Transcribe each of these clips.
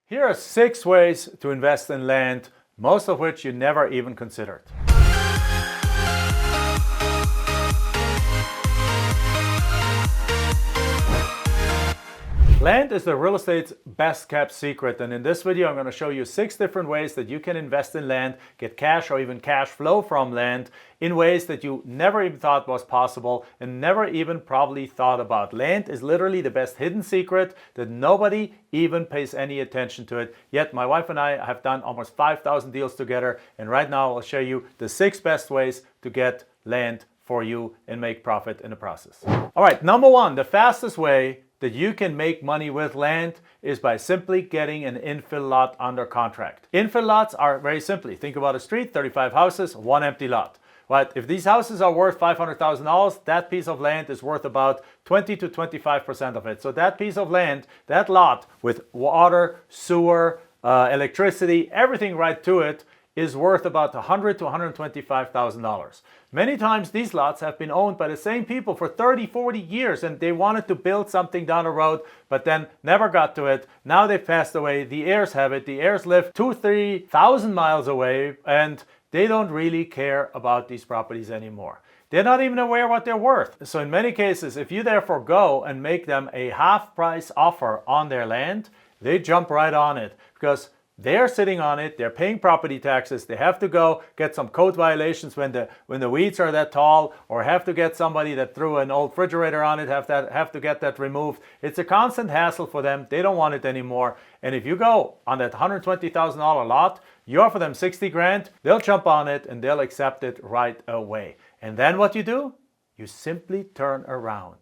Here are 6 ways to invest in land, most of which you never even considered. Land is the real estate's best kept secret, and in this video I'm going to show you 6 different ways that you can invest in land, get cash or even cash flow from land in ways that you never even thought was possible and never even probably thought about. Land is literally the best hidden secret that nobody even pays any attention to it. Yet my wife and I have done almost 5,000 deals together, and right now I'll show you the 6 best ways to get land for you and make profit in the process. All right, number 1, the fastest way that you can make money with land is by simply getting an infill lot under contract. Infill lots are very simply, think about a street, 35 houses, 1 empty lot. Right? If these houses are worth $500,000, that piece of land is worth about 20 to 25% of it. So that piece of land, that lot with water, sewer, electricity, everything right to it, is worth about $100,000 to $125,000. Many times these lots have been owned by the same people for 30, 40 years, and they wanted to build something down the road, but then never got to it. Now they've passed away, the heirs have it, the heirs live 2,000 to 3,000 miles away, and they don't really care about these properties anymore. They're not even aware what they're worth. So in many cases, if you therefore go and make them a half price offer on their land, they jump right on it because they're sitting on it, they're paying property taxes, they have to go get some code violations when the weeds are that tall, or have to get somebody that threw an old refrigerator on it, have to get that removed. It's a constant hassle for them. They don't want it anymore. And if you go on that $120,000 lot, you offer them 60 grand, they'll jump on it and they'll accept it right away. And then what you do? You simply turn around.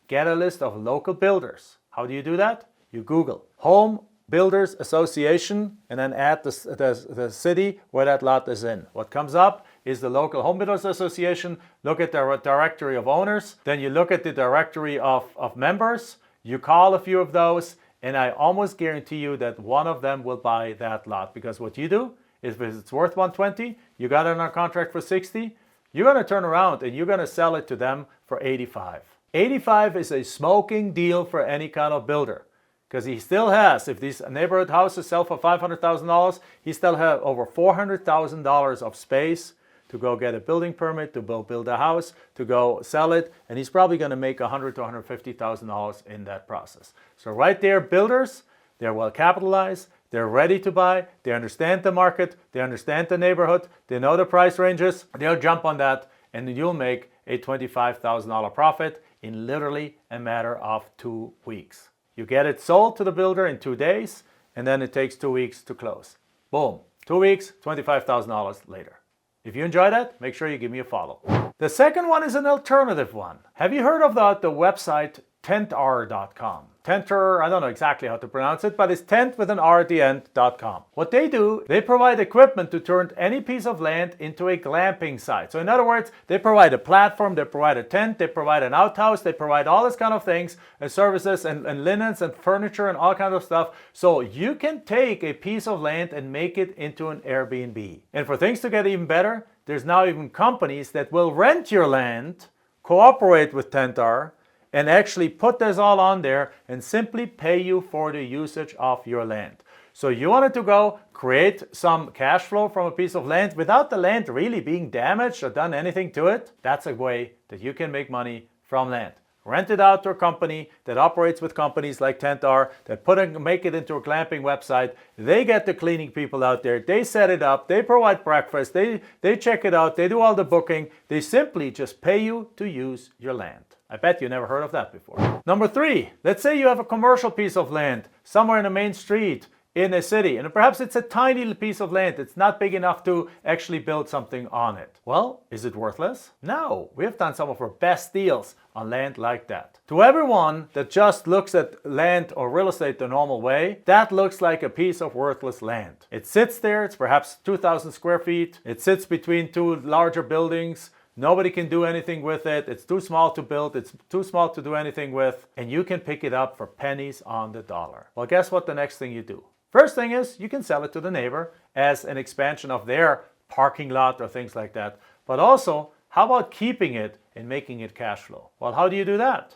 Get a list of local builders. How do you do that? You Google Home Builders Association and then add the city where that lot is in. What comes up is the local Home Builders Association. Look at the directory of owners. Then you look at the directory of members. You call a few of those, and I almost guarantee you that one of them will buy that lot, because what you do is if it's worth 120, you got it on contract for 60, you're going to turn around and you're going to sell it to them for 85. 85 is a smoking deal for any kind of builder. Because he still has, if these neighborhood houses sell for $500,000, he still has over $400,000 of space to go get a building permit, to go build a house, to go sell it, and he's probably going to make $100,000 to $150,000 in that process. So right there, builders, they're well capitalized, they're ready to buy, they understand the market, they understand the neighborhood, they know the price ranges, they'll jump on that, and you'll make a $25,000 profit in literally a matter of 2 weeks. You get it sold to the builder in 2 days, and then it takes 2 weeks to close. Boom. 2 weeks, $25,000 later. If you enjoy that, make sure you give me a follow. The second one is an alternative one. Have you heard of the website tentar.com? Tentar, I don't know exactly how to pronounce it, but it's tent with an R at the end.com. What they do, they provide equipment to turn any piece of land into a glamping site. So in other words, they provide a platform, they provide a tent, they provide an outhouse, they provide all this kind of things and services and linens and furniture and all kinds of stuff. So you can take a piece of land and make it into an Airbnb. And for things to get even better, there's now even companies that will rent your land, cooperate with Tentar, and actually put this all on there and simply pay you for the usage of your land. So you wanted to go create some cash flow from a piece of land without the land really being damaged or done anything to it? That's a way that you can make money from land. Rent it out to a company that operates with companies like Tentar that make it into a glamping website. They get the cleaning people out there. They set it up. They provide breakfast. They check it out. They do all the booking. They simply just pay you to use your land. I bet you never heard of that before. Number 3, let's say you have a commercial piece of land somewhere in a main street in a city, and perhaps it's a tiny little piece of land. It's not big enough to actually build something on it. Well, is it worthless? No, we have done some of our best deals on land like that. To everyone that just looks at land or real estate the normal way, that looks like a piece of worthless land. It sits there, it's perhaps 2,000 square feet. It sits between 2 larger buildings. Nobody can do anything with it. It's too small to build. It's too small to do anything with. And you can pick it up for pennies on the dollar. Well, guess what the next thing you do? First thing is you can sell it to the neighbor as an expansion of their parking lot or things like that. But also, how about keeping it and making it cash flow? Well, how do you do that?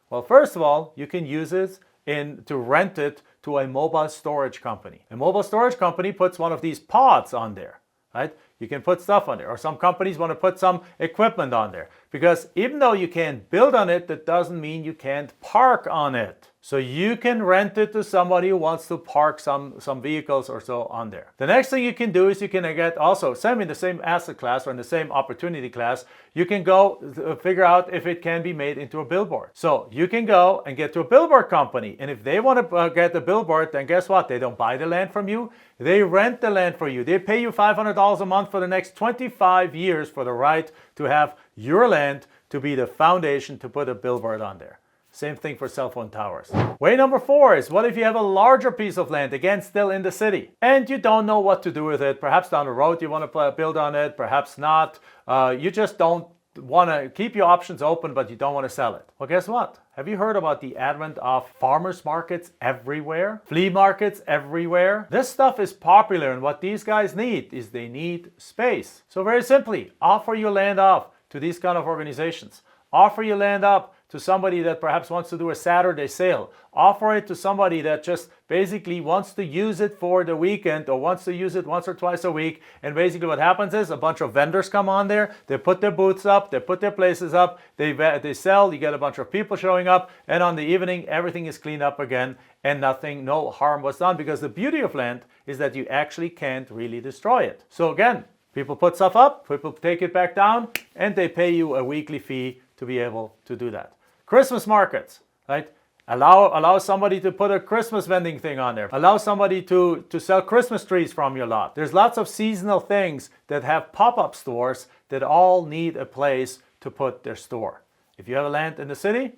Well, first of all, you can use it to rent it to to a mobile storage company. A mobile storage company puts one of these pods on there, right? You can put stuff on there, or some companies want to put some equipment on there, because even though you can't build on it, that doesn't mean you can't park on it. So you can rent it to somebody who wants to park some vehicles or so on there. The next thing you can do is you can get also, in the same asset class or in the same opportunity class, you can go figure out if it can be made into a billboard. So you can go and get to a billboard company, and if they want to get the billboard, then guess what? They don't buy the land from you. They rent the land for you. They pay you $500 a month for the next 25 years for the right to have your land to be the foundation to put a billboard on there. Same thing for cell phone towers. Way number 4 is, what if you have a larger piece of land, again still in the city, and you don't know what to do with it? Perhaps down the road you want to build on it, perhaps not. You just don't want to keep your options open, but you don't want to sell it. Well, guess what? Have you heard about the advent of farmers markets everywhere? Flea markets everywhere? This stuff is popular, and what these guys need is they need space. So very simply, offer your land off to these kind of organizations. Offer your land up to somebody that perhaps wants to do a Saturday sale. Offer it to somebody that just basically wants to use it for the weekend or wants to use it once or twice a week. And basically what happens is a bunch of vendors come on there, they put their booths up, they put their places up, they sell, you get a bunch of people showing up, and on the evening everything is cleaned up again and no harm was done, because the beauty of land is that you actually can't really destroy it. So again, people put stuff up, people take it back down, and they pay you a weekly fee to be able to do that. Christmas markets, right? Allow somebody to put a Christmas vending thing on there. Allow somebody to sell Christmas trees from your lot. There's lots of seasonal things that have pop-up stores that all need a place to put their store. If you have a land in the city,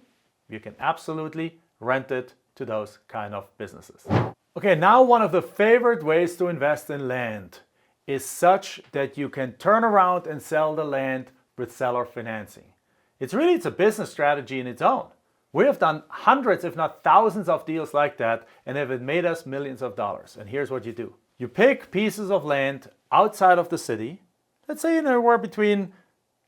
you can absolutely rent it to those kind of businesses. Okay, now one of the favorite ways to invest in land is such that you can turn around and sell the land with seller financing. It's a business strategy in its own. We have done hundreds, if not thousands of deals like that, and have made us millions of dollars. And here's what you do. You pick pieces of land outside of the city. Let's say we're between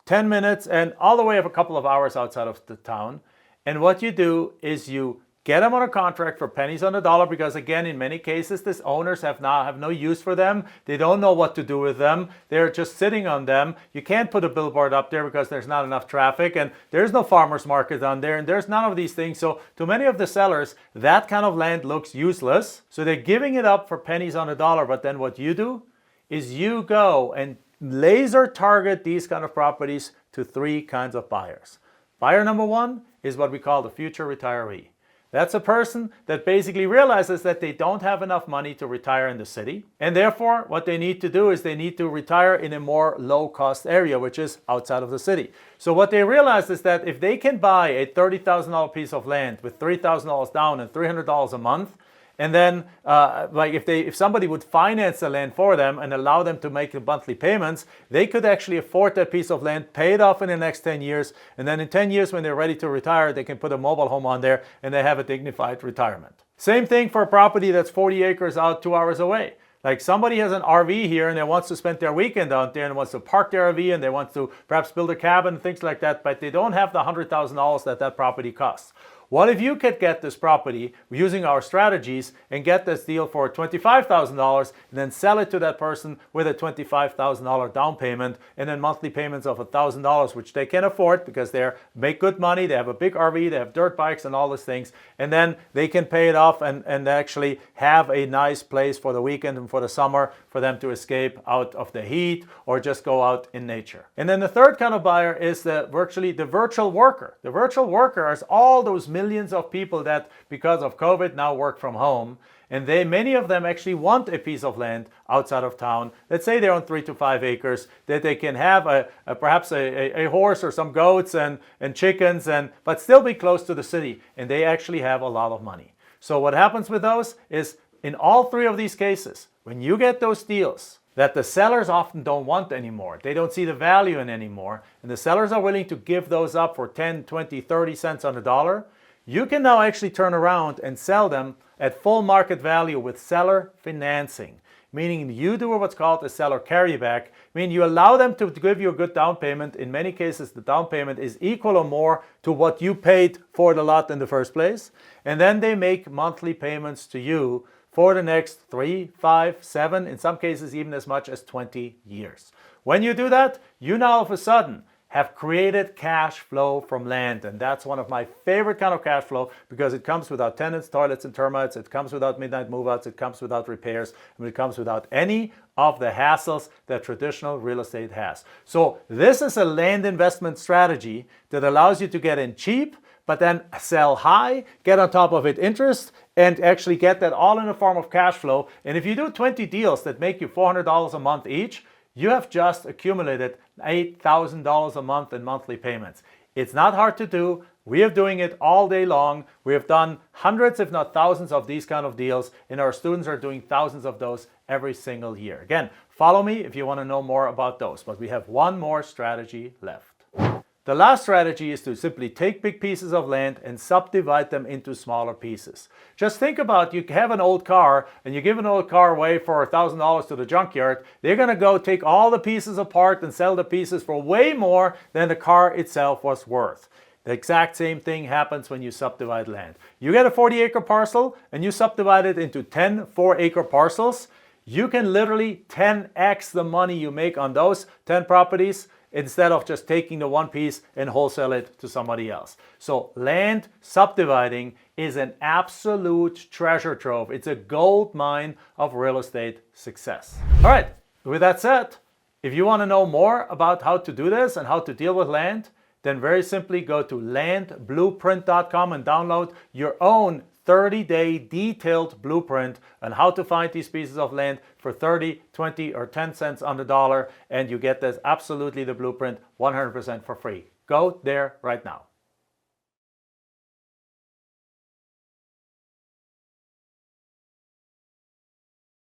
10 minutes and all the way up a couple of hours outside of the town. And what you do is you get them on a contract for pennies on the dollar, because again, in many cases, these owners have no use for them. They don't know what to do with them. They're just sitting on them. You can't put a billboard up there because there's not enough traffic, and there's no farmer's market on there, and there's none of these things. So to many of the sellers, that kind of land looks useless. So they're giving it up for pennies on the dollar. But then what you do is you go and laser target these kind of properties to 3 kinds of buyers. Buyer number 1 is what we call the future retiree. That's a person that basically realizes that they don't have enough money to retire in the city. And therefore, what they need to do is they need to retire in a more low-cost area, which is outside of the city. So what they realize is that if they can buy a $30,000 piece of land with $3,000 down and $300 a month, and then if somebody would finance the land for them and allow them to make the monthly payments, they could actually afford that piece of land, pay it off in the next 10 years. And then in 10 years, when they're ready to retire, they can put a mobile home on there and they have a dignified retirement. Same thing for a property that's 40 acres out 2 hours away. Like somebody has an RV here and they wants to spend their weekend out there and wants to park their RV and they want to perhaps build a cabin, things like that, but they don't have the $100,000 that property costs. What if you could get this property using our strategies and get this deal for $25,000 and then sell it to that person with a $25,000 down payment and then monthly payments of $1,000, which they can afford because they make good money, they have a big RV, they have dirt bikes and all those things, and then they can pay it off and actually have a nice place for the weekend and for the summer for them to escape out of the heat or just go out in nature. And then the third kind of buyer is the virtual worker. The virtual worker is all those millions of people that because of COVID now work from home, and many of them actually want a piece of land outside of town. Let's say they're on 3 to 5 acres that they can have perhaps a horse or some goats and chickens, but still be close to the city, and they actually have a lot of money. So what happens with those is in all 3 of these cases, when you get those deals that the sellers often don't want anymore, they don't see the value in anymore, and the sellers are willing to give those up for 10, 20, 30 cents on the dollar, you can now actually turn around and sell them at full market value with seller financing. meaning you do what's called a seller carryback, meaning you allow them to give you a good down payment. In many cases, the down payment is equal or more to what you paid for the lot in the first place. And then they make monthly payments to you for the next 3, 5, 7, in some cases even as much as 20 years. When you do that, you now all of a sudden have created cash flow from land. And that's one of my favorite kind of cash flow because it comes without tenants, toilets, and termites. It comes without midnight move-outs. It comes without repairs. And it comes without any of the hassles that traditional real estate has. So this is a land investment strategy that allows you to get in cheap, but then sell high, get on top of it interest, and actually get that all in the form of cash flow. And if you do 20 deals that make you $400 a month each, you have just accumulated $8,000 a month in monthly payments. It's not hard to do. We are doing it all day long. We have done hundreds, if not thousands, of these kind of deals, and our students are doing thousands of those every single year. Again, follow me if you want to know more about those, but we have one more strategy left. The last strategy is to simply take big pieces of land and subdivide them into smaller pieces. Just think about, you have an old car and you give an old car away for $1,000 to the junkyard. They're going to go take all the pieces apart and sell the pieces for way more than the car itself was worth. The exact same thing happens when you subdivide land. You get a 40-acre parcel and you subdivide it into 10 4-acre parcels. You can literally 10x the money you make on those 10 properties instead of just taking the one piece and wholesale it to somebody else. So land subdividing is an absolute treasure trove. It's a gold mine of real estate success. All right, with that said, if you want to know more about how to do this and how to deal with land, then very simply go to landblueprint.com and download your own 30-day detailed blueprint on how to find these pieces of land for 30, 20, or 10 cents on the dollar, and you get this absolutely the blueprint 100% for free. Go there right now.